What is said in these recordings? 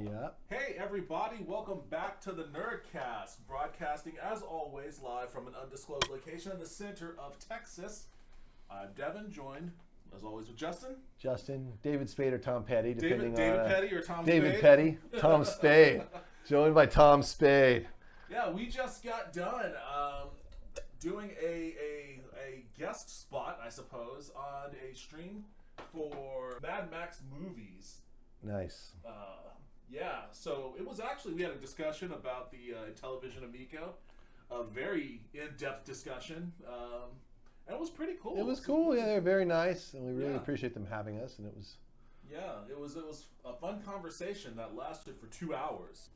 Yep. Hey everybody, welcome back to the Nerdcast, broadcasting as always live from an undisclosed location in the center of Texas. I'm Devin, joined as always with Justin, David Spade or Tom Petty, depending David on Petty or Tom David Spade? Petty, Tom Spade, joined by Tom Spade. Yeah, we just got done doing a guest spot, I suppose, on a stream for Mad Max movies. Nice. Yeah, so it was actually, we had a discussion about the Television Amico, a very in-depth discussion, and it was pretty cool. It was cool, yeah, they're very nice, and we really appreciate them having us, and it was... Yeah, it was a fun conversation that lasted for 2 hours.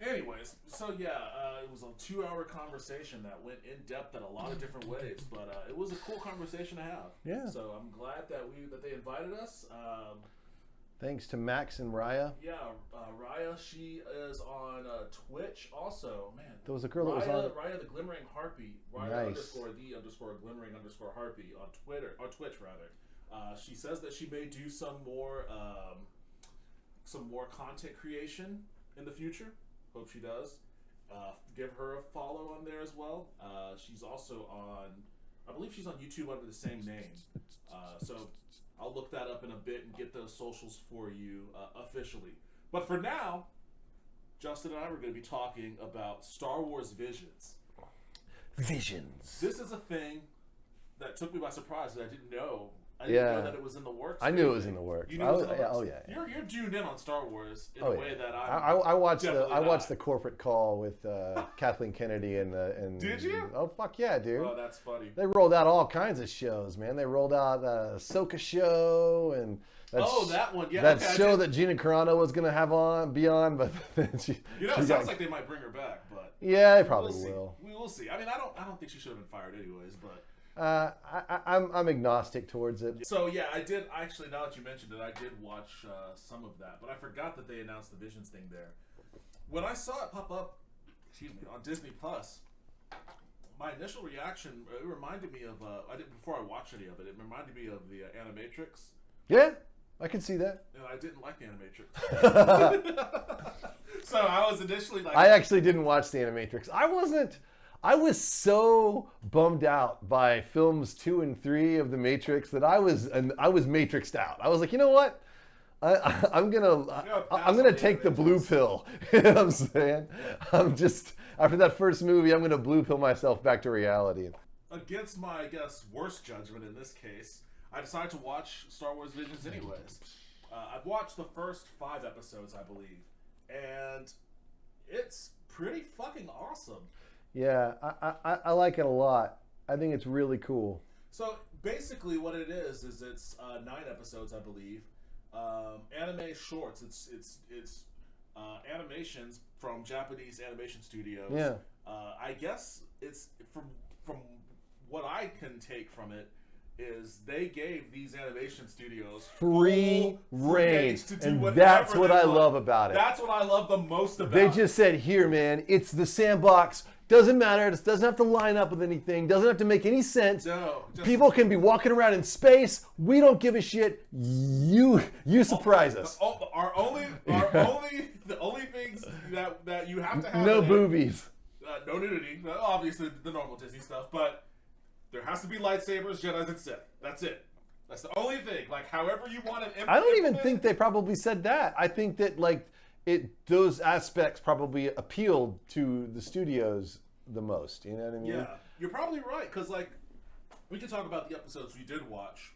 Anyways, so yeah, it was a 2-hour conversation that went in-depth in a lot of different ways, but it was a cool conversation to have. Yeah. So I'm glad that they invited us. Thanks to Max and Raya. Yeah, Raya, she is on Twitch also. Man, there was a girl Raya, that was on... Raya the Glimmering Harpy. Raya _the_glimmering_harpy on Twitter, or Twitch rather. She says that she may do some more content creation in the future. Hope she does. Give her a follow on there as well. She's also on, I believe she's on YouTube under the same name. So I'll look that up in a bit and get those socials for you officially. But for now, Justin and I were going to be talking about Star Wars Visions. Visions. This is a thing that took me by surprise that I didn't know. I didn't know that it was in the works. I knew it was in the works. You knew it was in the works? Oh yeah. You're tuned in on Star Wars in a way that I watched the corporate call with Kathleen Kennedy and. Did you? Oh fuck yeah, dude! Oh, that's funny. They rolled out all kinds of shows, man. They rolled out the Ahsoka show and. That one, yeah. That show that Gina Carano was gonna have be on, but then she. It sounds like they might bring her back, but. Yeah, they probably will. We will see. I mean, I don't think she should have been fired anyways, but. I'm agnostic towards it. So yeah, I did actually. Now that you mentioned it, I did watch some of that, but I forgot that they announced the Visions thing there. When I saw it pop up, on Disney Plus, my initial reaction, it reminded me of before I watched any of it. It reminded me of the Animatrix. Yeah, I can see that. And I didn't like the Animatrix. So I was initially like, I actually didn't watch the Animatrix. I was so bummed out by films 2 and 3 of the Matrix that I was matrixed out. I was like, you know what? I'm gonna take the blue pill. You know what I'm saying? I'm just, after that first movie, I'm gonna blue pill myself back to reality. Against my, I guess, worst judgment in this case, I decided to watch Star Wars Visions anyways. I've watched the first 5 episodes, I believe, and it's pretty fucking awesome. Yeah, I like it a lot. I think it's really cool. So basically what it is it's 9 episodes, I believe. Anime shorts. It's animations from Japanese animation studios. Yeah. I guess it's from what I can take from it is they gave these animation studios free range to do and that's what I love about it. That's what I love the most about it. They just said, here, man, it's the sandbox. Doesn't matter. It doesn't have to line up with anything. Doesn't have to make any sense. No, people can be walking around in space. We don't give a shit. You surprise us. The only things that you have to have. No boobies. No nudity. Obviously the normal Disney stuff, but there has to be lightsabers, Jedis, and Sith. That's it. That's the only thing. Like, however you want to. I don't even think they probably said that. I think that those aspects probably appealed to the studios the most. You know what I mean? Yeah, you're probably right. Because we can talk about the episodes we did watch.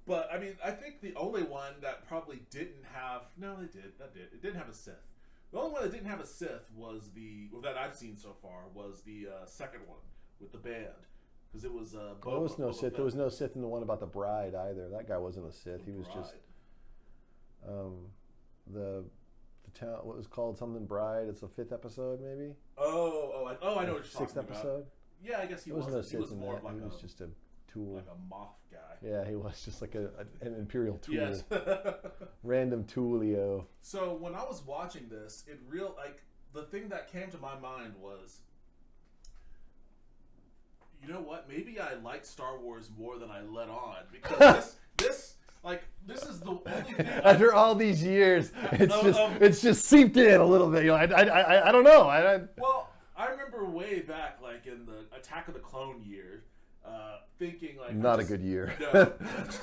But I mean, I think the only one that probably didn't have it didn't have a Sith. The only one that didn't have a Sith was that I've seen so far was the second one with the band. Because it was there was no Sith. There was no Sith in the one about the bride either. That guy wasn't a Sith. He was just the town. What was called something bride. It's the 5th episode, maybe. I know what you're talking 6th episode. About. Yeah, I guess he wasn't. was. No He was Sith more in that. of He was just a tool. Like a moth guy. Yeah, he was just like an imperial tool. Yes. Random toolio. So when I was watching this, the thing that came to my mind was, you know what? Maybe I like Star Wars more than I let on, because this Like, this is the only thing. After all these years, it's just seeped in a little bit. You know, I don't know. Well, I remember way back, like in the Attack of the Clone year, thinking like not a good year.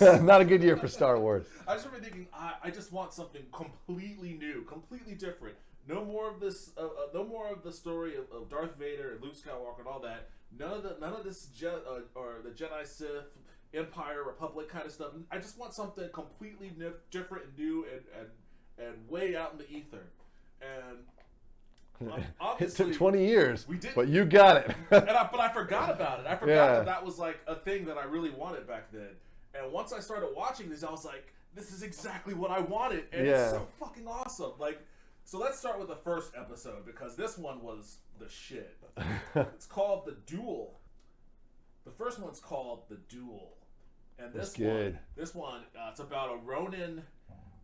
No, not a good year for Star Wars. I just remember thinking, I just want something completely new, completely different. No more of this. No more of the story of Darth Vader and Luke Skywalker and all that. None of this or the Jedi, Sith, Empire, Republic kind of stuff. I just want something completely different and new and way out in the ether. And obviously, it took 20 years, we did, but you got it. but I forgot about it. I forgot that was like a thing that I really wanted back then. And once I started watching this, I was like, this is exactly what I wanted, and it's so fucking awesome. Like, so let's start with the first episode because this one was the shit. It's called The Duel. The first one's called The Duel, and this one, it's about a Ronin.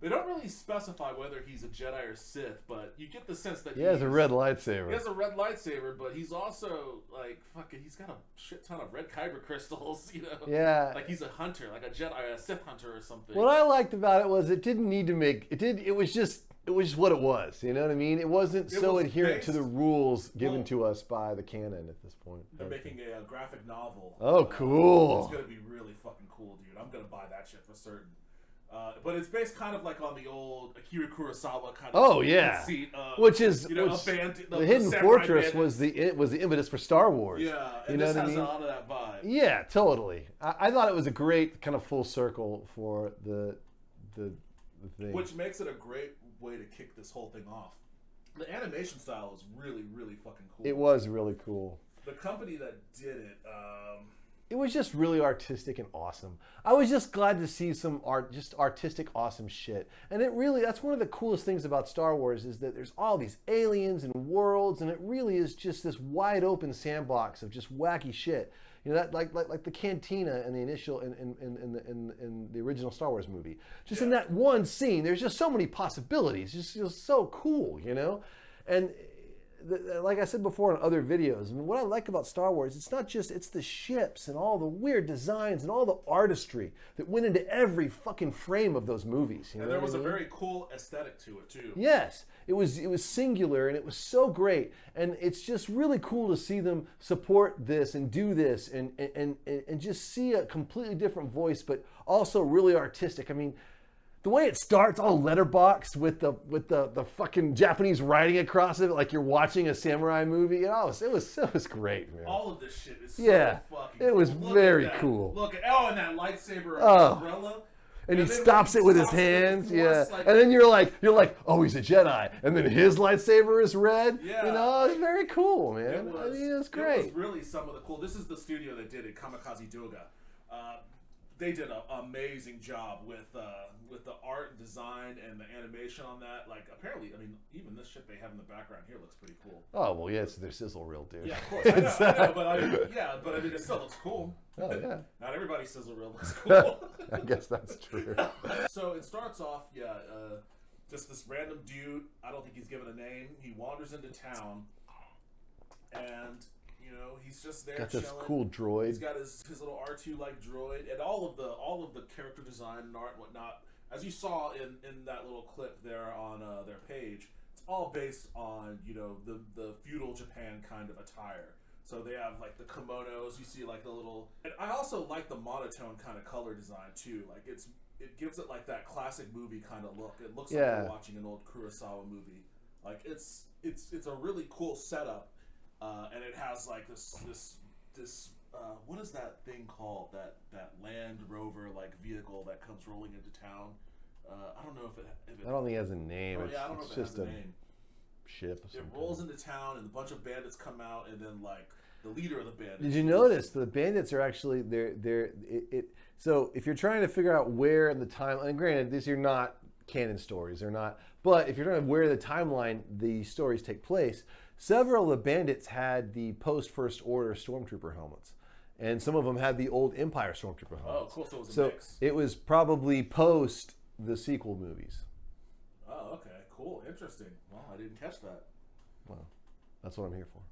They don't really specify whether he's a Jedi or Sith, but you get the sense that he has a red lightsaber. He has a red lightsaber, but he's also like fucking. He's got a shit ton of red kyber crystals, you know. Yeah. Like he's a hunter, like a Jedi, a Sith hunter or something. What I liked about it was it didn't need to make it. It was just what it was. You know what I mean? It wasn't so adherent to the rules given to us by the canon at this point. They're making a graphic novel. Oh, cool! It's gonna be really fucking cool, dude. I'm gonna buy that shit for certain. But it's based kind of like on the old Akira Kurosawa kind of conceit, which is the Hidden Fortress was the impetus for Star Wars. Yeah, and this has a lot of that vibe. Yeah, totally. I thought it was a great kind of full circle for the thing, which makes it a great way to kick this whole thing off. The animation style is really, really fucking cool. It was really cool. The company that did it. It was just really artistic and awesome. I was just glad to see some artistic, awesome shit. And that's one of the coolest things about Star Wars is that there's all these aliens and worlds, and it really is just this wide open sandbox of just wacky shit. You know, that like the cantina in the initial in the original Star Wars movie. Just in that one scene, there's just so many possibilities. Just so cool, you know, and. Like I said before in other videos, I mean, what I like about Star Wars, it's the ships and all the weird designs and all the artistry that went into every fucking frame of those movies. You know there was a very cool aesthetic to it too. Yes, it was singular and it was so great, and it's just really cool to see them support this and do this and just see a completely different voice, but also really artistic. I mean. The way it starts, all letterboxed with the fucking Japanese writing across it, like you're watching a samurai movie. You know, it was great, man. All of this shit is so fucking cool. It was very cool. Look at and that lightsaber umbrella. And he stops it with his hands, and then you're like, oh, he's a Jedi, and then his lightsaber is red. Yeah, you know, it's very cool, man. It was great. It was really some of the cool. This is the studio that did it, Kamikaze Doga. They did an amazing job with the art and design and the animation on that. Like, apparently, I mean, even this shit they have in the background here looks pretty cool. Oh, well, yeah, it's their sizzle reel, dude. Yeah, of course. I know, but I mean, it still looks cool. Oh, yeah. Not everybody's sizzle reel looks cool. I guess that's true. So it starts off, just this random dude. I don't think he's given a name. He wanders into town, and... You know, he's just there. Got this cool droid. He's got his little R2 like droid, and all of the character design and art and whatnot. As you saw in that little clip there on their page, it's all based on the feudal Japan kind of attire. So they have like the kimonos. You see like the little. And I also like the monotone kind of color design too. Like it gives it like that classic movie kind of look. It looks like you're watching an old Kurosawa movie. Like it's a really cool setup. And it has like this what is that thing called, that Land Rover like vehicle that comes rolling into town? I don't know if it I don't think it has a name. I don't know if it has a name. Ship. It rolls into town and a bunch of bandits come out, and then like the leader of the bandits. Did you notice the bandits are actually so if you're trying to figure out where in the time, and granted these are not canon stories, they're not, but if you're trying to where the timeline the stories take place. Several of the bandits had the post-First Order Stormtrooper helmets. And some of them had the old Empire Stormtrooper helmets. Oh, cool. So it was a mix. It was probably post the sequel movies. Oh, okay. Cool. Interesting. Well, I didn't catch that. Well, that's what I'm here for.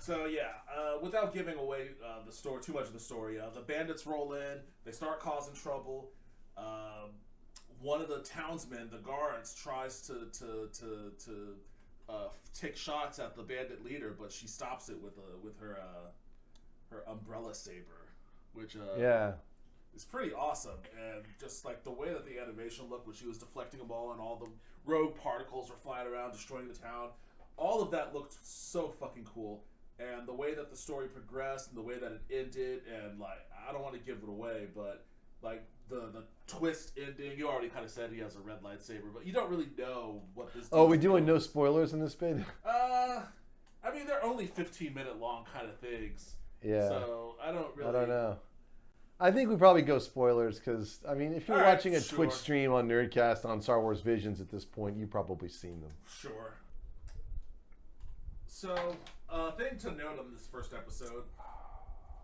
So yeah, without giving away the story too much of the story, the bandits roll in. They start causing trouble. One of the townsmen, the guards, tries to take shots at the bandit leader, but she stops it with her umbrella saber, which is pretty awesome. And just like the way that the animation looked when she was deflecting them all, and all the rogue particles were flying around, destroying the town. All of that looked so fucking cool. And the way that the story progressed, and the way that it ended, and like, I don't want to give it away, but like the twist ending, you already kind of said he has a red lightsaber, but you don't really know what this. Oh, we're doing no spoilers in this bit? I mean, they're only 15-minute long kind of things. Yeah. So I don't know. I think we probably go spoilers because, I mean, if you're watching a Twitch stream on Nerdcast on Star Wars Visions at this point, you've probably seen them. Sure. So, thing to note on this first episode,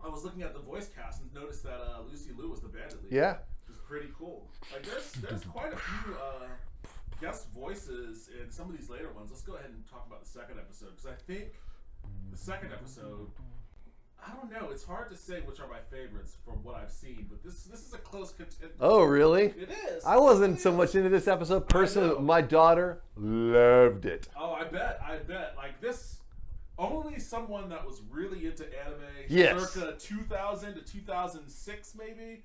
I was looking at the voice cast and noticed that Lucy Liu was the bandit leader. Yeah. Which is pretty cool. Like, there's quite a few guest voices in some of these later ones. Let's go ahead and talk about the second episode, because I think the second episode, I don't know, it's hard to say which are my favorites from what I've seen, but this is a close contender. Oh, really? It is. I wasn't so much into this episode. Personally, my daughter loved it. Oh, I bet. Like, this, only someone that was really into anime, circa 2000 to 2006 maybe,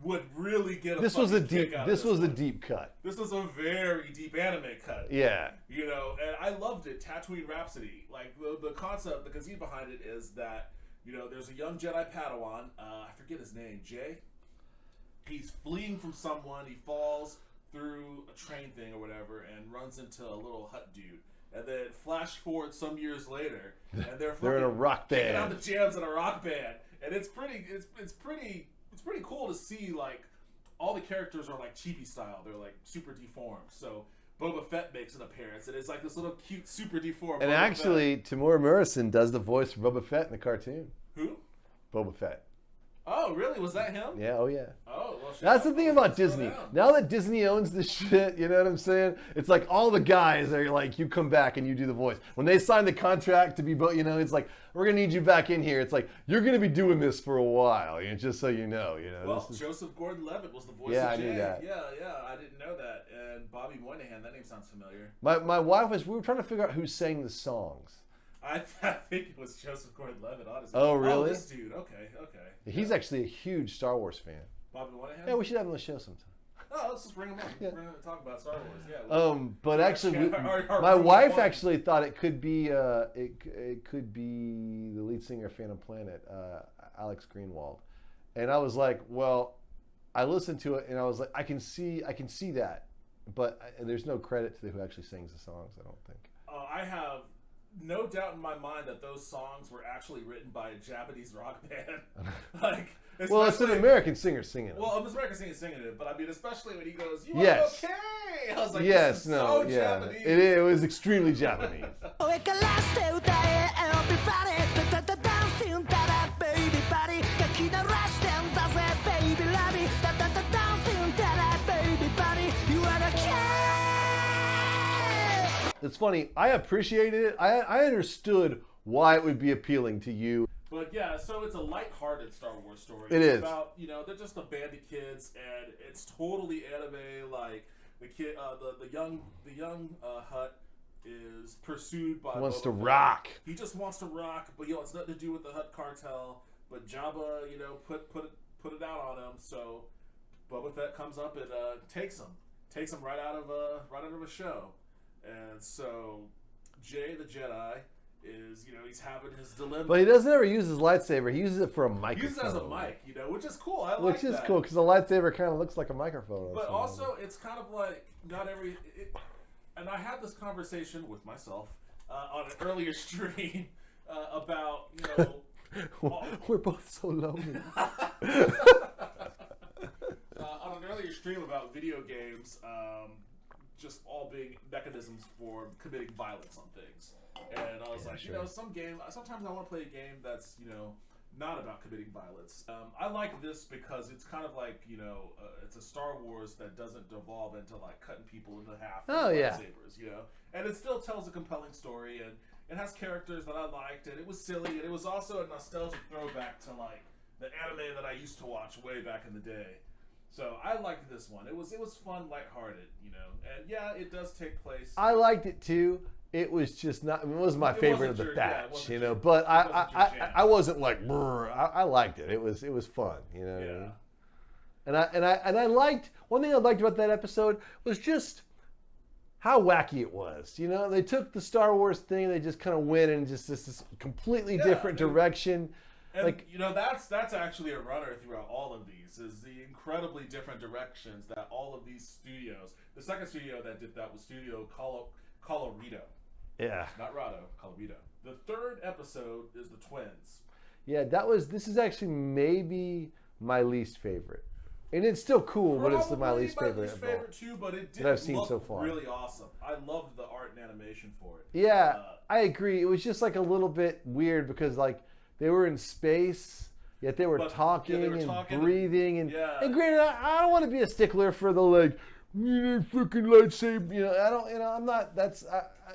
would really get a This was a kick out of this was one. a deep cut. This was a very deep anime cut. Yeah. You know, and I loved it. Tatooine Rhapsody. Like, the concept, the conceit behind it is that, you know, there's a young Jedi Padawan, I forget his name, Jay. He's fleeing from someone, he falls through a train thing or whatever, and runs into a little hut dude. And then flash forward some years later, and they're in a rock band. kicking out the jams in a rock band. And it's pretty cool to see, like, all the characters are like chibi style. They're like super deformed. So Boba Fett makes an appearance, and it's like this little cute, super deformed. And Boba actually, Fett. Tamura Morrison does the voice for Boba Fett in the cartoon. Who? Boba Fett. Oh, really? Was that him? Yeah, oh yeah. Oh, well, shit. That's the thing about Disney. Now that Disney owns this shit, you know what I'm saying? It's like all the guys are like, you come back and you do the voice. When they sign the contract to be, you know, it's like, we're going to need you back in here. It's like, you're going to be doing this for a while, you know, just so you know. Well, Joseph Gordon-Levitt was the voice of Jay. I knew that. Yeah, I didn't know that. And Bobby Moynihan, that name sounds familiar. My wife we were trying to figure out who sang the songs. I think it was Joseph Gordon-Levitt, honestly. Oh, really? Oh, this dude. Okay. He's actually a huge Star Wars fan. Bobby Moynihan? Yeah, we should have him on the show sometime. Oh, let's just bring him on. Yeah. We're going to talk about Star Wars. Yeah. But actually, my wife actually thought it could be it could be the lead singer of Phantom Planet, Alex Greenwald, and I was like, well, I listened to it and I was like, I can see that, but there's no credit to who actually sings the songs. I don't think. I have no doubt in my mind that those songs were actually written by a Japanese rock band. Like, well, it's an American singer singing it. Well, an American singer singing it, but I mean, especially when he goes, "You yes. are okay." I was like, yes, this is no, so yeah, Japanese. it was extremely Japanese. It's funny. I appreciated it. I understood why it would be appealing to you. But yeah, so it's a lighthearted Star Wars story. It is about, you know, they're just a band of kids, and it's totally anime. Like the kid, the young Hutt is pursued by. He wants Boba to Fett. rock. He just wants to rock, but it's nothing to do with the Hutt cartel. But Jabba, you know, put it out on him. So Boba Fett comes up and takes him right out of a show. And so Jay the Jedi is, you know, he's having his dilemma. But he doesn't ever use his lightsaber. He uses it for a microphone. He uses it as a mic, you know, which is cool. I like that. Which is cool because the lightsaber kind of looks like a microphone. But also, it's kind of like not every. And I had this conversation with myself on an earlier stream about, you know. We're both so lonely. On an earlier stream about video games. Just all being mechanisms for committing violence on things. And I was like, you know, sometimes I want to play a game that's, you know, not about committing violence. I like this because it's kind of like, it's a Star Wars that doesn't devolve into like cutting people into half with lightsabers, and it still tells a compelling story, and it has characters that I liked, and it was silly, and it was also a nostalgic throwback to like the anime that I used to watch way back in the day. So I liked this one. It was fun, lighthearted, and yeah, it does take place. I liked it too. It was just not. I mean, it was my favorite of the batch, But I wasn't like, brr. I liked it. It was fun, Yeah. And I liked one thing I liked about that episode was just how wacky it was. They took the Star Wars thing, they just kind of went in just this completely different direction. And that's actually a runner throughout all of these, is the incredibly different directions that all of these studios. The second studio that did that was Studio Colorado. Yeah. Not Rado, Colorado. The third episode is the twins. Yeah, this is actually maybe my least favorite. And it's still cool, but it's my least favorite. My least favorite too, but it did that I've seen look so far. Really awesome. I loved the art and animation for it. Yeah, I agree. It was just like a little bit weird because like they were in space, yet they were talking and breathing. And granted, I don't want to be a stickler for the like, freaking lightsaber. I don't. I'm not.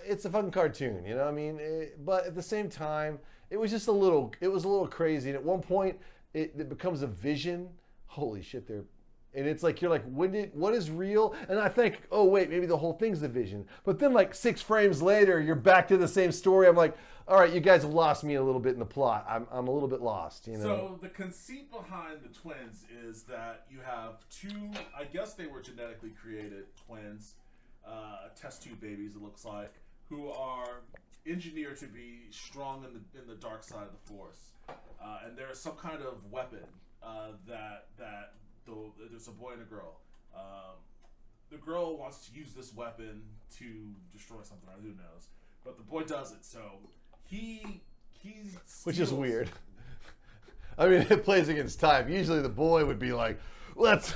It's a fucking cartoon. I mean, but at the same time, it was just a little. It was a little crazy. And at one point, it becomes a vision. Holy shit! And it's like you're like, what is real? And I think, oh wait, maybe the whole thing's a vision. But then like 6 frames later, you're back to the same story. I'm like, all right, you guys have lost me a little bit in the plot. I'm a little bit lost. So the conceit behind the twins is that you have 2. I guess they were genetically created twins, test tube babies. It looks like, who are engineered to be strong in the dark side of the Force, and there is some kind of weapon that there's a boy and a girl. The girl wants to use this weapon to destroy something, or who knows, but the boy doesn't. So he which is weird. I mean, it plays against time. Usually the boy would be like, let's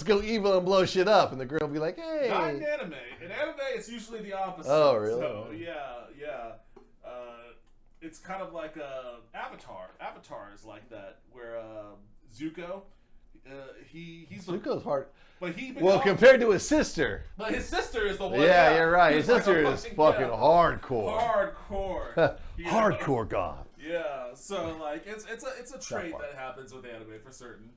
go evil and blow shit up, and the girl would be like, hey. Not in anime. In anime, it's usually the opposite. Oh, really? So, yeah. It's kind of like Avatar. Avatar is like that, where Zuko, Zuko's hard. But compared to his sister. But his sister is the one. Yeah, you're right. His sister is fucking hardcore. Hardcore. Hardcore goth. Yeah. So like it's a trait that happens with anime for certain.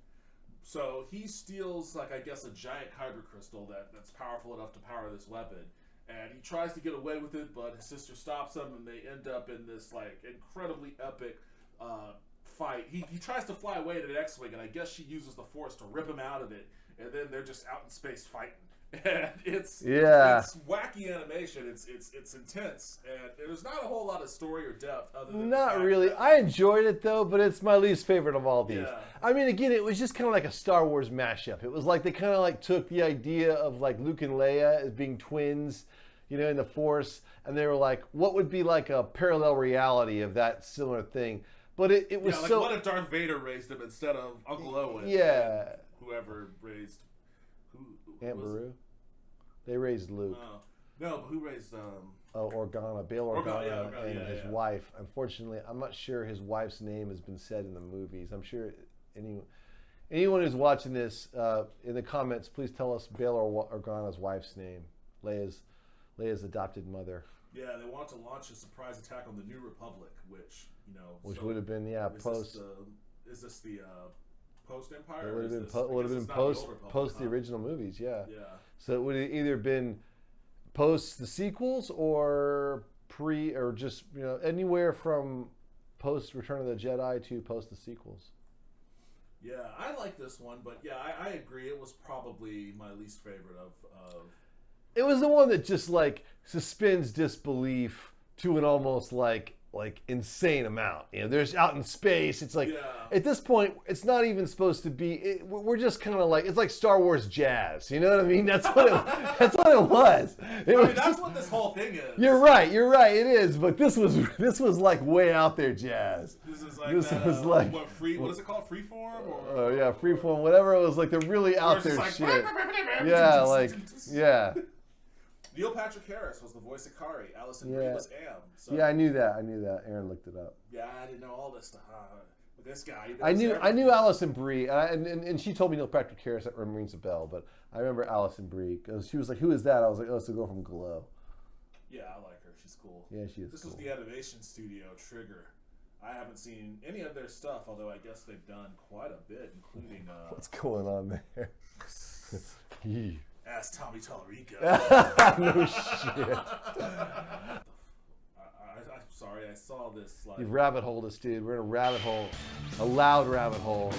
So he steals like, I guess, a giant kyber crystal that's powerful enough to power this weapon. And he tries to get away with it, but his sister stops him, and they end up in this like incredibly epic fight. He tries to fly away in an X-wing, and I guess she uses the Force to rip him out of it, and then they're just out in space fighting. And it's wacky animation. It's intense, and there's not a whole lot of story or depth other than not really. I enjoyed it though, but it's my least favorite of all these. Yeah. I mean, again, it was just kind of like a Star Wars mashup. It was like they kind of like took the idea of like Luke and Leia as being twins, in the Force, and they were like, what would be like a parallel reality of that similar thing? But it was so. What if Darth Vader raised him instead of Uncle Owen? Yeah. Whoever raised. Aunt Beru. They raised Luke. No, but who raised? Organa, Bail Organa, and his wife. Unfortunately, I'm not sure his wife's name has been said in the movies. I'm sure anyone who's watching this in the comments, please tell us Bail Organa's wife's name. Leia's adopted mother. Yeah, they want to launch a surprise attack on the New Republic, which would have been post. Is this the post Empire? It would have been post the original movies. Yeah. Yeah. So it would have either been post the sequels or just anywhere from post Return of the Jedi to post the sequels. Yeah, I like this one, but yeah, I agree. It was probably my least favorite of. It was the one that just like suspends disbelief to an almost like insane amount. There's out in space. It's like at this point, it's not even supposed to be. We're just kind of like it's like Star Wars jazz. You know what I mean? That's what it was. That's what this whole thing is. You're right. It is. But this was like way out there jazz. This was like what is it called? Freeform? Oh yeah, freeform. Whatever it was, like the really out there shit. Yeah. Neil Patrick Harris was the voice of Kari. Allison Brie was Am. So. Yeah, I knew that. Aaron looked it up. Yeah, I didn't know all this stuff. This guy. I knew Alison Brie, and she told me Neil Patrick Harris rings a bell, but I remember Alison Brie because she was like, "Who is that?" I was like, "Oh, it's the girl from Glow." Yeah, I like her. She's cool. Yeah, she is. This cool. is the animation studio Trigger. I haven't seen any of their stuff, although I guess they've done quite a bit, including. What's going on there? Ask Tommy Tallarico. No shit. I'm sorry, I saw this. Like, You've rabbit holed us, dude. We're in a rabbit hole, a loud rabbit hole.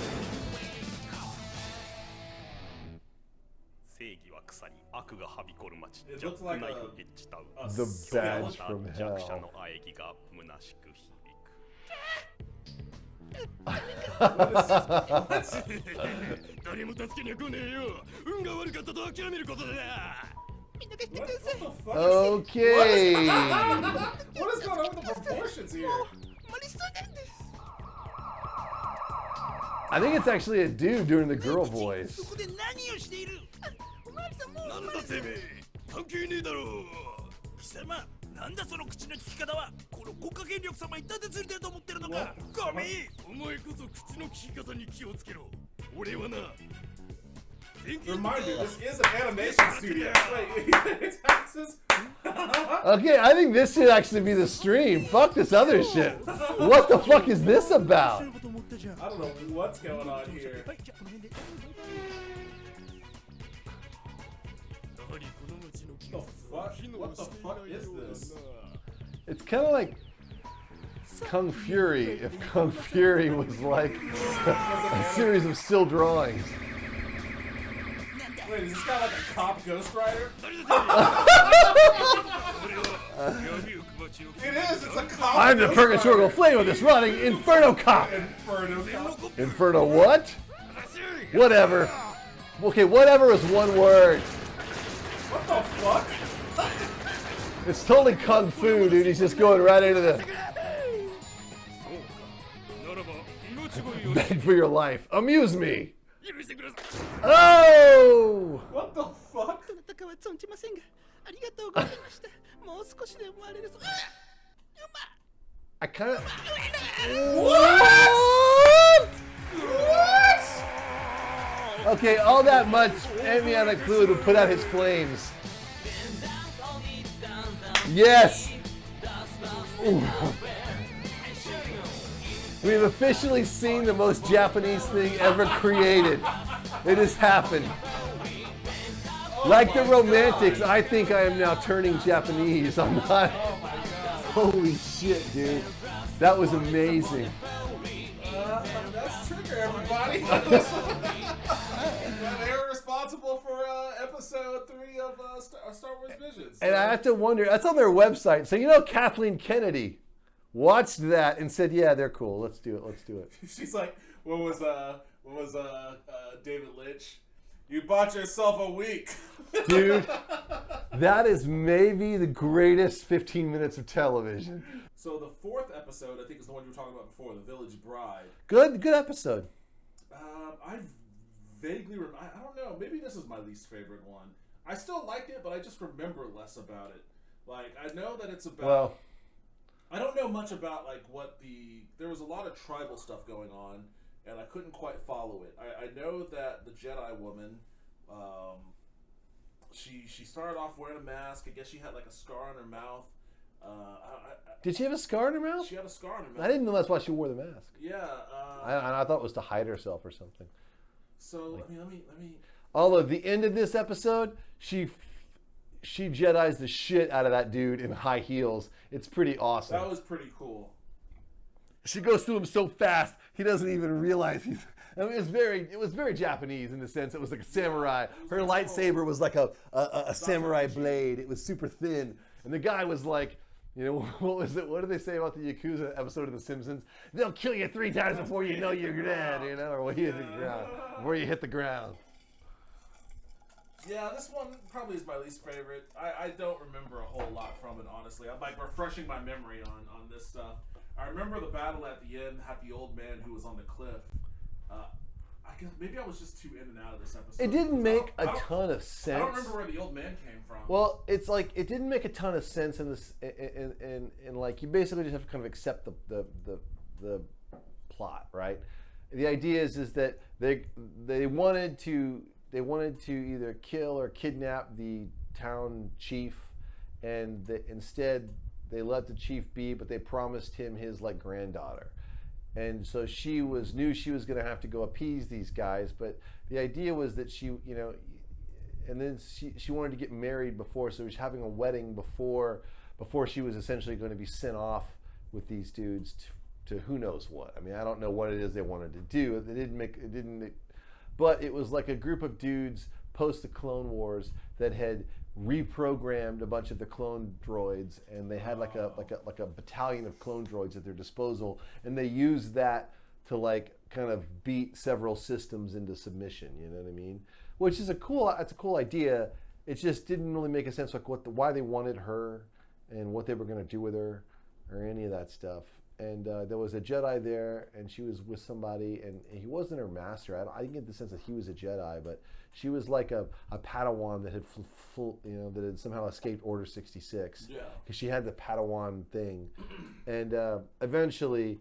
It looks like the badge from hell. Okay. What is going on with the proportions here? I think it's actually a dude doing the girl voice. Reminder, this is an animation studio. Wait, Okay, I think this should actually be the stream. Fuck this other shit. What the fuck is this about? I don't know what's going on here. What the fuck is this? It's kind of like Kung Fury, if Kung Fury was like a series of still drawings. Wait, is this guy like a cop Ghost Rider? It is, it's a cop. I'm the purgatorial flame of this running Inferno Cop. Inferno Cop. Inferno what? Whatever. Okay, whatever is one word. What the fuck? It's totally Kung Fu, dude. He's just going right into the... Beg for your life. Amuse me. Oh! What the fuck? I kind of... What? What? Okay, all that much amniotic fluid would put out his flames. Yes! Ooh. We've officially seen the most Japanese thing ever created. It has happened. Like the Romantics, I think I am now turning Japanese. I'm not... Holy shit, dude. That was amazing. That's Trigger, everybody. They're responsible for episode 3 of Star Wars Visions. And I have to wonder, that's on their website. So you know Kathleen Kennedy watched that and said, yeah, they're cool. Let's do it. Let's do it. She's like, what was David Lynch? You bought yourself a week. Dude, that is maybe the greatest 15 minutes of television. So the 4th episode, I think, is the one you were talking about before, The Village Bride. Good episode. I vaguely remember. I don't know. Maybe this is my least favorite one. I still liked it, but I just remember less about it. Like, I know that it's about... Well... I don't know much about, like, there was a lot of tribal stuff going on, and I couldn't quite follow it. I know that the Jedi woman, she started off wearing a mask. I guess she had, like, a scar on her mouth. Did she have a scar in her mouth? She had a scar on her mouth. I didn't know that's why she wore the mask. Yeah. I thought it was to hide herself or something. So, let me... Although, the end of this episode, she Jedi's the shit out of that dude in high heels. It's pretty awesome. That was pretty cool. She goes through him so fast, he doesn't even realize he's... I mean, it was very Japanese in the sense it was like a samurai. Her lightsaber was like a samurai blade. It was super thin. And the guy was like, you know, what was it? What did they say about the Yakuza episode of The Simpsons? They'll kill you 3 times before you know you're dead, you know, or when you hit the ground. Before you hit the ground. Yeah, this one probably is my least favorite. I don't remember a whole lot from it, honestly. I'm like refreshing my memory on this stuff. I remember the battle at the end had the old man who was on the cliff. I guess maybe I was just too in and out of this episode. It didn't make a ton of sense. I don't remember where the old man came from. Well, it's like it didn't make a ton of sense in this. In like you basically just have to kind of accept the plot, right? The idea is that they wanted to either kill or kidnap the town chief, and instead they let the chief be, but they promised him his like granddaughter. And so knew she was going to have to go appease these guys, but the idea was that she, and then she wanted to get married before, so she was having a wedding before she was essentially going to be sent off with these dudes to who knows what. I mean, I don't know what it is they wanted to do. But it was like a group of dudes post the Clone Wars that had reprogrammed a bunch of the clone droids, and they had like a battalion of clone droids at their disposal, and they used that to like kind of beat several systems into submission. You know what I mean? Which is a cool idea. It just didn't really make a sense like why they wanted her and what they were going to do with her or any of that stuff. And there was a Jedi there, and she was with somebody, and he wasn't her master. I didn't get the sense that he was a Jedi, but she was like a Padawan that had that had somehow escaped Order 66. Yeah. Because she had the Padawan thing, and eventually,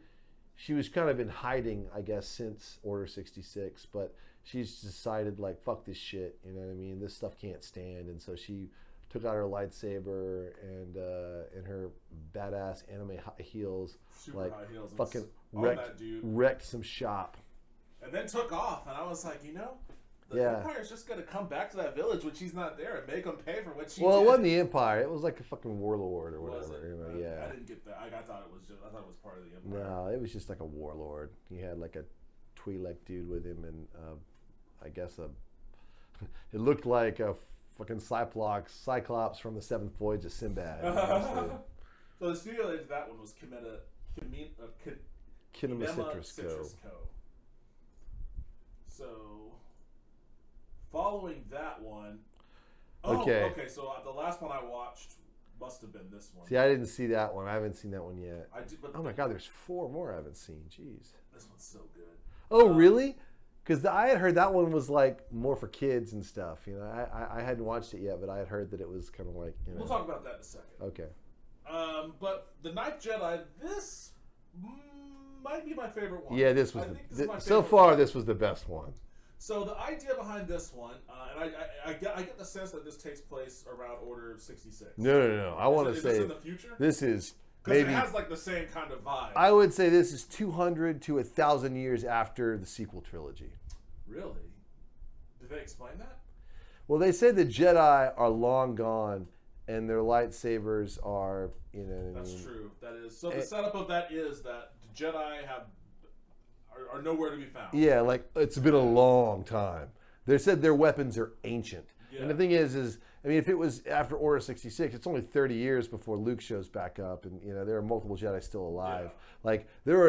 she was kind of in hiding, I guess, since Order 66. But she's decided like, fuck this shit. You know what I mean? This stuff can't stand, and so she took out her lightsaber and her badass anime high heels, super like high heels, fucking wrecked some shop. And then took off, and I was like, the Empire's just gonna come back to that village when she's not there and make them pay for what she did. Well, it wasn't the Empire; it was like a fucking warlord or whatever. I didn't get that. I thought it was part of the Empire. No, it was just like a warlord. He had like a Twi'lek dude with him, and I guess it looked like a fucking Cyclops from the Seventh Voyage of Sinbad. So the studio that did that one was Kinema Citrus Co. So, following that one, okay. So the last one I watched must have been this one. See, I didn't see that one. I haven't seen that one yet. I did, but oh my God, there's 4 more I haven't seen. Jeez. This one's so good. Oh, really? Because I had heard that one was like more for kids and stuff. I hadn't watched it yet, but I had heard that it was kind of like. We'll talk about that in a second. Okay. But the Ninth Jedi, this might be my favorite one. Yeah, this was so far. This was the best one. So the idea behind this one, and I get the sense that this takes place around Order 66. No. I want to say this in the future. This is. Because it has like the same kind of vibe. I would say this is 200 to 1,000 years after the sequel trilogy. Really? Did they explain that? Well, they say the Jedi are long gone, and their lightsabers are, That's true. That is. So the setup of that is that the Jedi are nowhere to be found. Yeah, like it's been a long time. They said their weapons are ancient. Yeah. And the thing is, I mean, if it was after Order 66, it's only 30 years before Luke shows back up, and there are multiple Jedi still alive. Yeah. Like there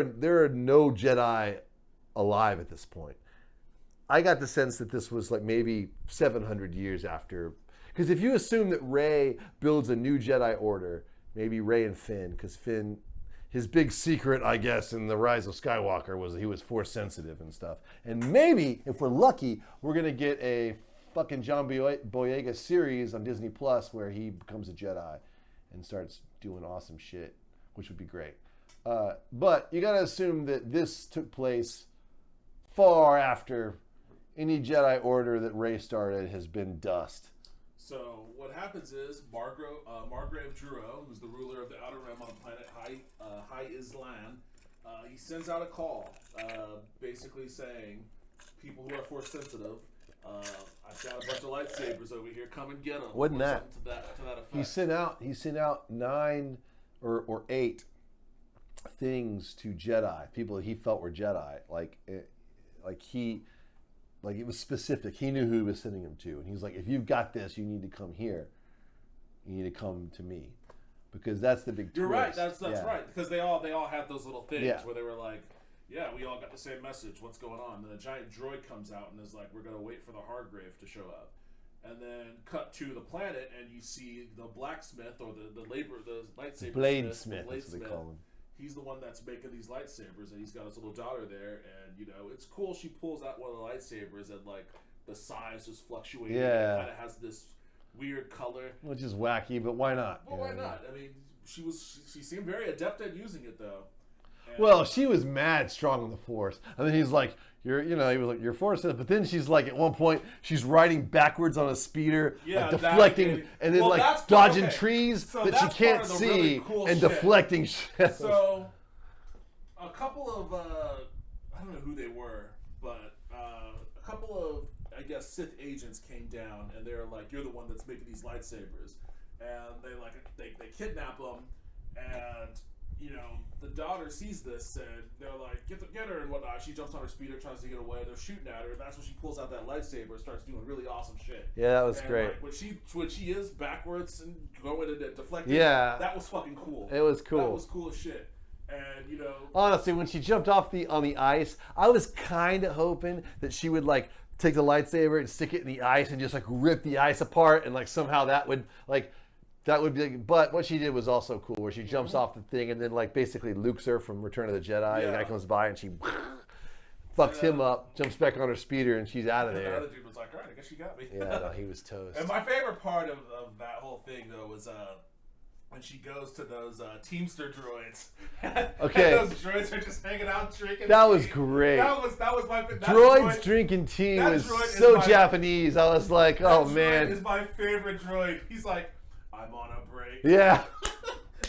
are no Jedi alive at this point. I got the sense that this was like maybe 700 years after, because if you assume that Rey builds a new Jedi Order, maybe Rey and Finn, because Finn, his big secret, I guess, in the Rise of Skywalker was he was Force sensitive and stuff. And maybe, if we're lucky, we're gonna get a fucking John Boyega series on Disney Plus where he becomes a Jedi and starts doing awesome shit, which would be great. But you gotta assume that this took place far after any Jedi Order that Rey started has been dust. So what happens is Margrave Juro, who's the ruler of the Outer Rim on the planet High Islan, he sends out a call, basically saying, people who are Force sensitive, I've got a bunch of lightsabers over here. Come and get them. Wasn't that? To that effect. He sent out 9 or 8 things to Jedi, people that he felt were Jedi. Like it was specific. He knew who he was sending them to, and he was like, "If you've got this, you need to come here. You need to come to me, because that's the big." You're twist. right. That's right. Because they all had those little things where they were like, "Yeah, we all got the same message. What's going on?" And then a giant droid comes out and is like, "We're gonna wait for the Hargrave to show up." And then cut to the planet, and you see the blacksmith or the lightsaber bladesmith. That's what they call him. He's the one that's making these lightsabers, and he's got his little daughter there, and it's cool. She pulls out one of the lightsabers, and like the size is fluctuating. Yeah, it kind of has this weird color, which is wacky, but why not? Well, why not? I mean, she seemed very adept at using it though. Well, she was mad strong on the Force. And then he's like, he was like, you're Force. But then she's like, at one point, she's riding backwards on a speeder, like deflecting, and then like dodging trees that she can't see really cool and deflecting shit. So, a couple of, I don't know who they were, but a couple of, I guess, Sith agents came down, and they're like, you're the one that's making these lightsabers. And they kidnap them, and the daughter sees this, and they're like, get her and whatnot. She jumps on her speeder, tries to get away. They're shooting at her. That's when she pulls out that lightsaber and starts doing really awesome shit. Yeah, that was great. Like, when she is backwards and going and deflecting, that was fucking cool. It was cool. That was cool as shit. And honestly, when she jumped off on the ice, I was kind of hoping that she would like take the lightsaber and stick it in the ice and just like rip the ice apart, and like somehow that would be, but what she did was also cool, where she jumps off the thing and then like basically lukes her from Return of the Jedi. The guy comes by and she fucks him up, jumps back on her speeder, and she's out of there. The other dude was like, all right, I guess she got me. Yeah, no, he was toast. And my favorite part of that whole thing, though, was when she goes to those Teamster droids. Okay. And those droids are just hanging out drinking That tea. was great. That was my droids drinking tea was so Japanese. I was like, oh man. Droid is my favorite droid. He's like, I'm on a break. Yeah.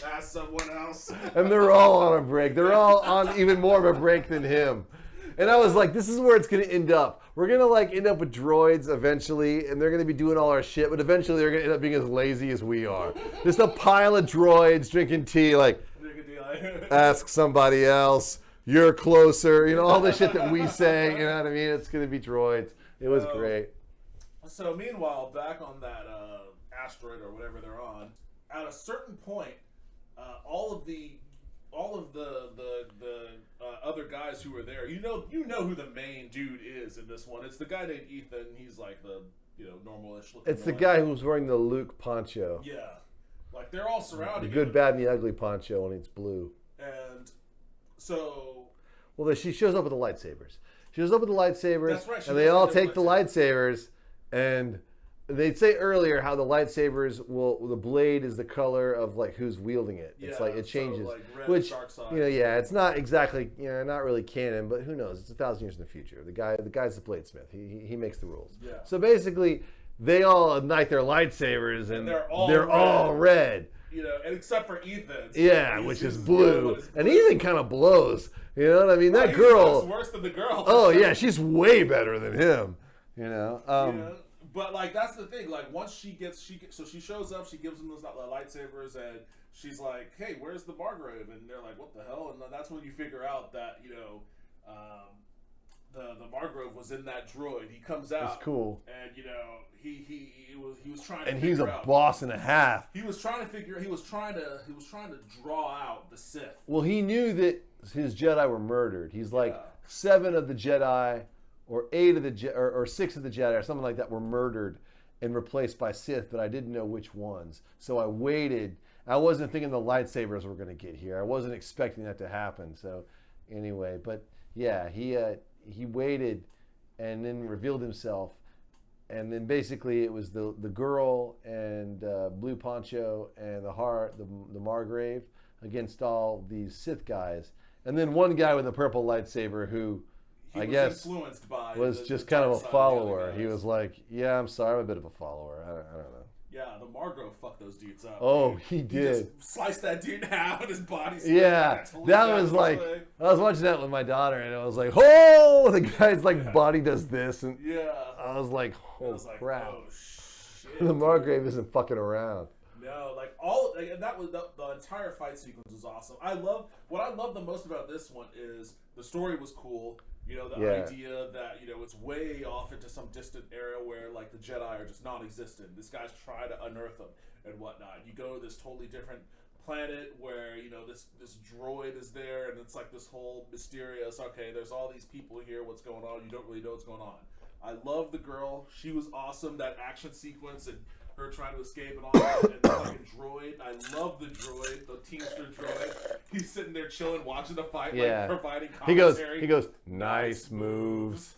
Ask someone else. And they're all on a break. They're all on even more of a break than him. And I was like, this is where it's going to end up. We're going to like end up with droids eventually, and they're going to be doing all our shit, but eventually they're going to end up being as lazy as we are. Just a pile of droids drinking tea, like, ask somebody else, you're closer, all the shit that we say, you know what I mean? It's going to be droids. It was great. So meanwhile, back on that asteroid or whatever they're on, at a certain point, all of the other guys who were there, you know who the main dude is in this one. It's the guy named Ethan. He's like the normal-ish looking. It's the guy who was wearing the Luke poncho. Yeah, like they're all surrounding the good, him. bad, and the ugly poncho, and it's blue. And so, well, she shows up with the lightsabers. She shows up with the lightsabers, that's right, and they all take the lightsabers, and they'd say earlier how the lightsabers the blade is the color of like who's wielding it. It's like it changes, so like red, which dark side. It's not exactly not really canon, but who knows? It's 1,000 years in the future. The guy's the bladesmith. He makes the rules. Yeah. So basically, they all ignite their lightsabers, and they're all red. And except for Ethan. Yeah, which is blue. And Ethan kind of blows. You know what I mean? That girl. He's worse than the girl. Oh yeah, she's way better than him. But like that's the thing. Like once she shows up, she gives them those lightsabers, and she's like, "Hey, where's the Margrave?" And they're like, "What the hell?" And then that's when you figure out that the Margrave was in that droid. He comes out. That's cool. And he was trying to. And he's a boss and a half. He was trying to draw out the Sith. Well, he knew that his Jedi were murdered. He's like 7 of the Jedi. Or 8 of the or 6 of the Jedi or something like that were murdered and replaced by Sith, but I didn't know which ones. So I waited. I wasn't thinking the lightsabers were going to get here. I wasn't expecting that to happen. So anyway, but yeah, he waited and then revealed himself, and then basically it was the girl and blue poncho and the Margrave against all these Sith guys, and then one guy with a purple lightsaber who. I guess influenced by was just kind of a follower. He was like, "Yeah, I'm sorry, I'm a bit of a follower. I don't know." Yeah, the Margrave fucked those dudes up. Oh, dude. he did. He just sliced that dude in half and his body. Yeah, that was like I was watching that with my daughter, and I was like, "Oh!" The guy's like body does this, and I was like, "Oh crap!" Oh, shit, the Margrave isn't fucking around. No, and that was the entire fight sequence was awesome. What I love the most about this one is the story was cool. The idea that, it's way off into some distant area where, like, the Jedi are just non-existent. This guy's trying to unearth them and whatnot. You go to this totally different planet where, this droid is there, and it's like this whole mysterious, okay, there's all these people here, what's going on? You don't really know what's going on. I love the girl. She was awesome. That action sequence and her trying to escape and all that, and the fucking droid. I love the droid, the Teamster droid. He's sitting there chilling, watching the fight, like providing commentary. He goes, nice moves.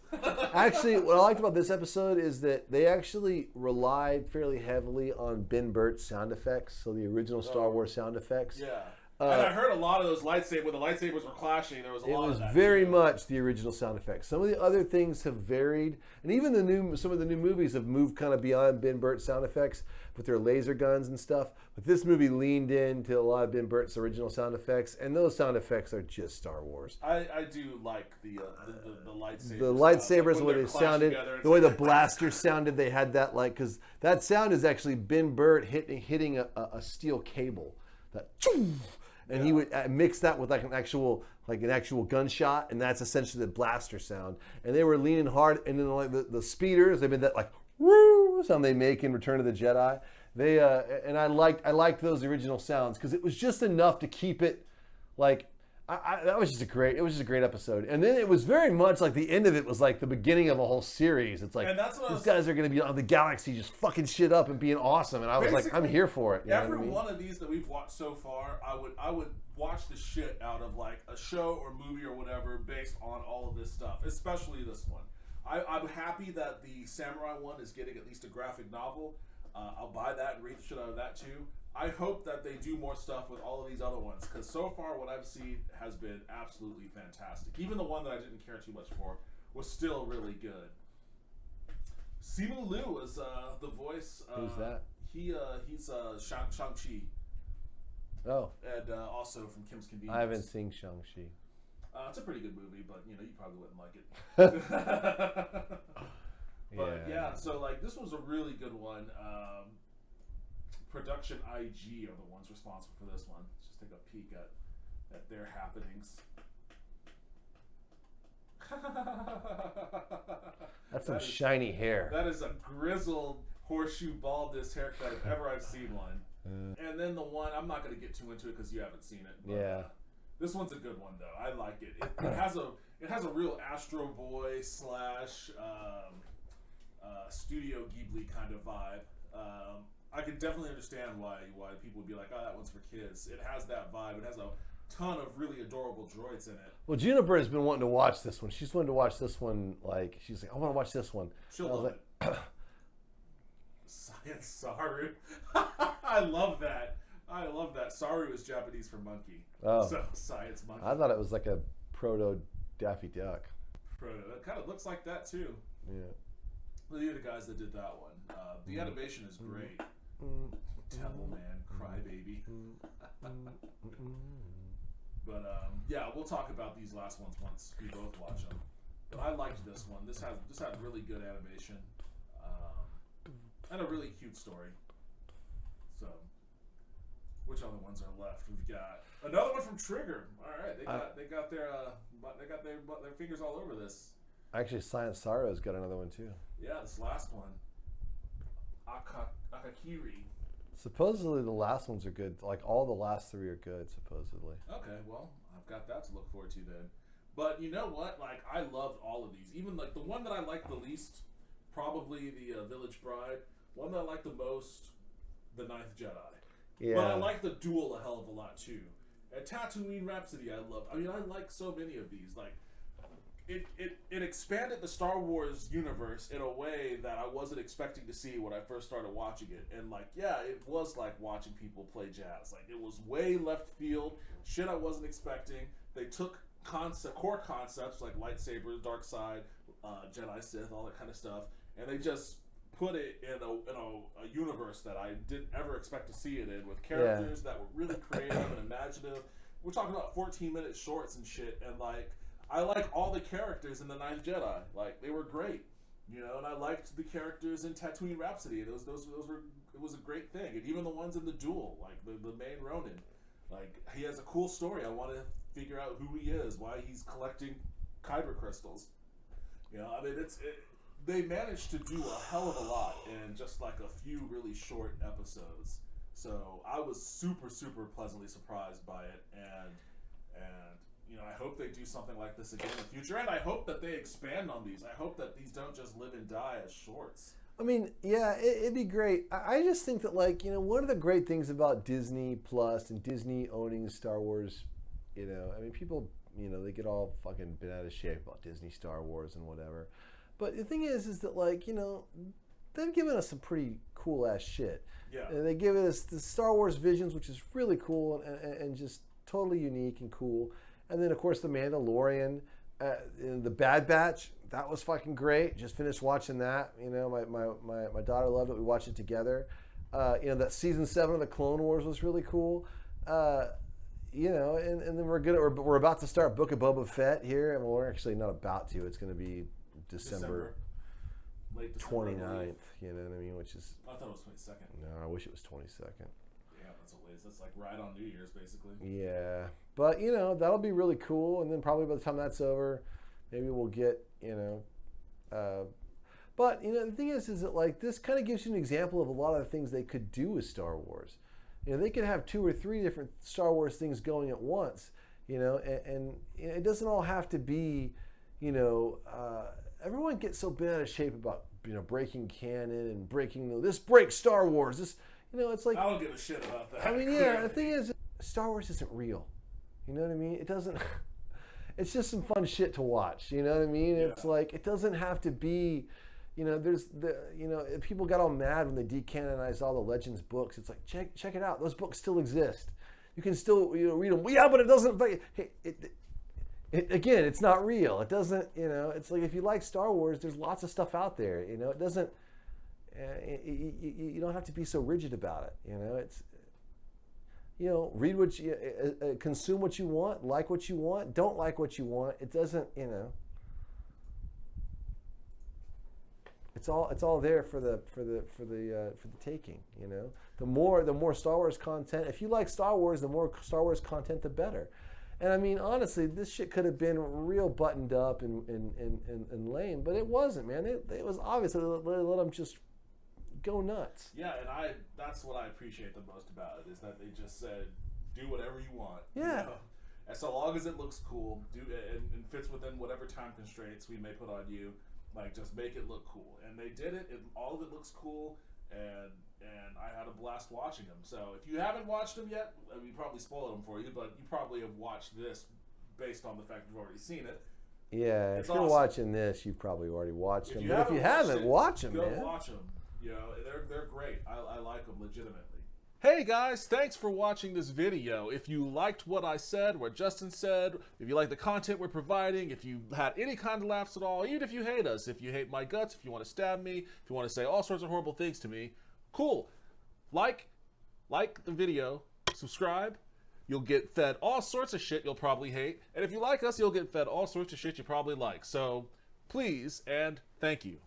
Actually, what I liked about this episode is that they actually relied fairly heavily on Ben Burtt's sound effects, so the original Star Wars sound effects. Yeah. And I heard a lot of those lightsabers, when the lightsabers were clashing, there was a lot of that. It was very much the original sound effects. Some of the other things have varied, and even some of the new movies have moved kind of beyond Ben Burtt's sound effects with their laser guns and stuff. But this movie leaned into a lot of Ben Burtt's original sound effects, and those sound effects are just Star Wars. I do like the lightsabers. The lightsabers, the way they sounded, together, the way the blaster sounded, they had that because that sound is actually Ben Burt hitting a steel cable. That. And he would mix that with an actual gunshot, and that's essentially the blaster sound. And they were leaning hard, and then the speeders, they made that woo sound they make in Return of the Jedi. They and I liked those original sounds because it was just enough to keep it that was just a great episode. And then it was very much like the end of it was like the beginning of a whole series. It's like these guys are going to be on the galaxy just fucking shit up and being awesome. And I was like, I'm here for it. Every one of these that we've watched so far, I would watch the shit out of a show or movie or whatever based on all of this stuff, especially this one. I'm happy that the samurai one is getting at least a graphic novel. I'll buy that and read the shit out of that too. I hope that they do more stuff with all of these other ones, because so far what I've seen has been absolutely fantastic. Even the one that I didn't care too much for was still really good. Simu Liu was the voice. Who's that? He's Shang-Chi. Oh. And also from Kim's Convenience. I haven't seen Shang-Chi. It's a pretty good movie, but you probably wouldn't like it. But yeah, so this was a really good one. Production IG are the ones responsible for this one. Let's just take a peek at their happenings. That's some shiny hair. That is a grizzled horseshoe baldness haircut if ever I've seen one. And then the one, I'm not going to get too into it because you haven't seen it. But, this one's a good one though. I like it. It has a real Astro Boy / Studio Ghibli kind of vibe. I can definitely understand why people would be like, oh, that one's for kids. It has that vibe. It has a ton of really adorable droids in it. Well, Juniper has been wanting to watch this one. She's wanted to watch this one. She's like, I want to watch this one. She'll love it. Science Saru. I love that. Saru is Japanese for monkey. Oh. So, science monkey. I thought it was like a proto Daffy Duck. It kind of looks like that too. Yeah. These are the guys that did that one. The animation is great. Devil Man, crybaby. But yeah, we'll talk about these last ones once we both watch them. But I liked this one. This had really good animation and a really cute story. So, which other ones are left? We've got another one from Trigger. All right, they got their fingers all over this. Actually, Science Saru's got another one too. Yeah, this last one. Akakiri. Supposedly the last ones are good. All the last three are good, supposedly. Okay, well, I've got that to look forward to then. But you know what? I loved all of these. Even the one that I liked the least, probably the Village Bride. One that I liked the most, the Ninth Jedi. Yeah. But I like the Duel a hell of a lot too. And Tatooine Rhapsody I love. I mean, I like so many of these. It expanded the Star Wars universe in a way that I wasn't expecting to see when I first started watching it. And it was like watching people play jazz. It was way left field, shit I wasn't expecting. They took core concepts like lightsabers, dark side, Jedi Sith, all that kind of stuff, and they just put it in a universe that I didn't ever expect to see it in, with characters that were really creative and imaginative. We're talking about 14-minute shorts and shit, and I like all the characters in the Ninth Jedi. They were great, and I liked the characters in Tatooine Rhapsody. Those were, it was a great thing. And even the ones in the Duel, the main Ronin, he has a cool story. I want to figure out who he is, why he's collecting kyber crystals. They managed to do a hell of a lot in just a few really short episodes. So I was super, super pleasantly surprised by it, and I hope they do something like this again in the future, and I hope that they expand on these. I hope that these don't just live and die as shorts. I mean, yeah, it'd be great. I just think that, one of the great things about Disney Plus and Disney owning Star Wars, people, they get all fucking bent out of shape about Disney Star Wars and whatever. But the thing is that, they've given us some pretty cool ass shit. Yeah. And they give us the Star Wars Visions, which is really cool and just totally unique and cool. And then, of course, The Mandalorian, The Bad Batch. That was fucking great. Just finished watching that. You know, my daughter loved it. We watched it together. You know, that season 7 of the Clone Wars was really cool. You know, and then we're about to start Book of Boba Fett here, and we're actually not about to. It's going to be December. Late December, 29th, you know what I mean? Which is... I thought it was 22nd. No, I wish it was 22nd. Yeah, that's a ways. That's like right on New Year's, basically. Yeah. But, you know, that'll be really cool. And then probably by the time that's over, maybe we'll get, you know... but, you know, the thing is that, like, this kind of gives you an example of a lot of the things they could do with Star Wars. You know, they could have 2 or 3 different Star Wars things going at once, you know, and it doesn't all have to be, you know... everyone gets so bent out of shape about, you know, breaking canon and breaking this breaks Star Wars. This, you know, it's like I don't give a shit about that. I mean, yeah. The thing is, Star Wars isn't real. You know what I mean? It doesn't. It's just some fun shit to watch. You know what I mean? Yeah. It's like it doesn't have to be. You know, you know, people got all mad when they decanonized all the Legends books. It's like check it out. Those books still exist. You can still, you know, read them. Well, yeah, but it doesn't. Hey, again, it's not real. It doesn't, you know, it's like if you like Star Wars, there's lots of stuff out there, you know, it doesn't, you don't have to be so rigid about it, you know, it's, you know, read what you, consume what you want, like what you want, don't like what you want. It doesn't, you know, it's all there for the taking, you know. The more Star Wars content, if you like Star Wars, the more Star Wars content, the better. And I mean, honestly, this shit could have been real buttoned up and lame, but it wasn't, man. It was obvious that they let them just go nuts. Yeah, and that's what I appreciate the most about it, is that they just said, do whatever you want. Yeah. You know? And so long as it looks cool, and fits within whatever time constraints we may put on you, like, just make it look cool. And they did it, and all of it looks cool, and I had a blast watching them. So if you haven't watched them yet, we probably spoiled them for you, but you probably have watched this based on the fact you've already seen it. Yeah, if you're awesome. watching this, you've probably already watched them. But if you watched haven't, it, watch them, go man. watch them. You know, they're great. I like them legitimately. Hey guys, thanks for watching this video. If you liked what I said, what Justin said, if you like the content we're providing, if you had any kind of laughs at all, even if you hate us, if you hate my guts, if you want to stab me, if you want to say all sorts of horrible things to me, cool. Like the video, subscribe. You'll get fed all sorts of shit you'll probably hate. And if you like us, you'll get fed all sorts of shit you probably like. So please and thank you.